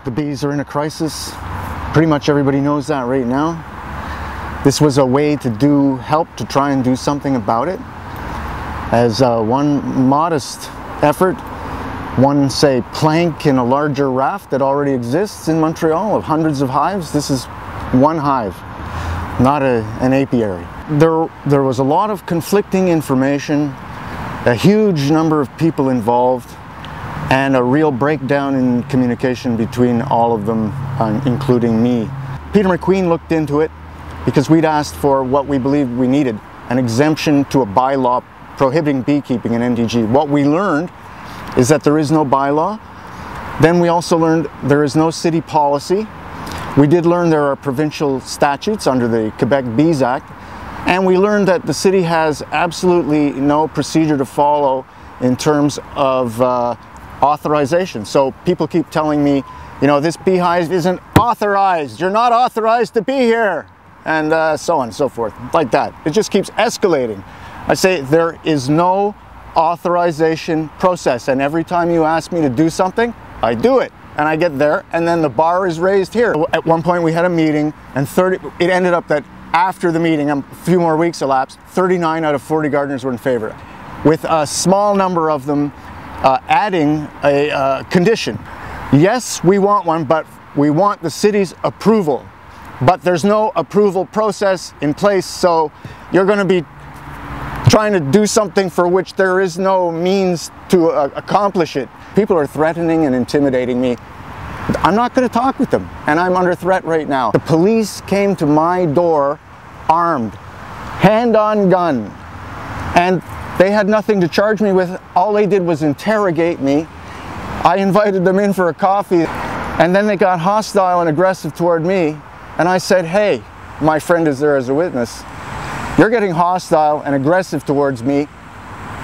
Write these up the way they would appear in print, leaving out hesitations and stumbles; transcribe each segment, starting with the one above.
The bees are in a crisis. Pretty much everybody knows that right now. This was a way to help to try and do something about it. As one modest effort, one, say, plank in a larger raft that already exists in Montreal of hundreds of hives. This is one hive, not an apiary. There was a lot of conflicting information, a huge number of people involved, and a real breakdown in communication between all of them, including me. Peter McQueen looked into it because we'd asked for what we believed we needed, an exemption to a bylaw prohibiting beekeeping in NDG. What we learned is that there is no bylaw. Then we also learned there is no city policy. We did learn there are provincial statutes under the Quebec Bees Act, and we learned that the city has absolutely no procedure to follow in terms of authorization. So people keep telling me, you know, this beehive isn't authorized, you're not authorized to be here, and so on and so forth, like that. It just keeps escalating. I say there is no authorization process, and every time you ask me to do something, I do it, and I get there, and then the bar is raised here. At one point we had a meeting, and it ended up that after the meeting, a few more weeks elapsed, 39 out of 40 gardeners were in favor, with a small number of them adding a condition. Yes, we want one, but we want the city's approval. But there's no approval process in place, so you're going to be trying to do something for which there is no means to accomplish it. People are threatening and intimidating me. I'm not going to talk with them, and I'm under threat right now. The police came to my door armed, hand on gun, and they had nothing to charge me with. All they did was interrogate me. I invited them in for a coffee, and then they got hostile and aggressive toward me, and I said, hey, my friend is there as a witness. You're getting hostile and aggressive towards me.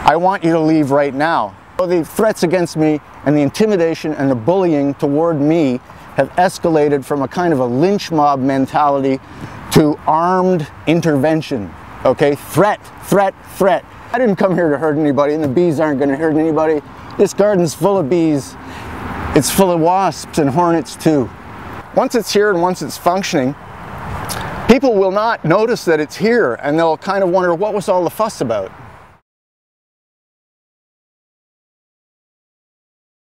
I want you to leave right now. So the threats against me and the intimidation and the bullying toward me have escalated from a kind of a lynch mob mentality to armed intervention. Okay, threat, threat, threat. I didn't come here to hurt anybody, and the bees aren't going to hurt anybody. This garden's full of bees. It's full of wasps and hornets too. Once it's here and once it's functioning, people will not notice that it's here, and they'll kind of wonder, what was all the fuss about?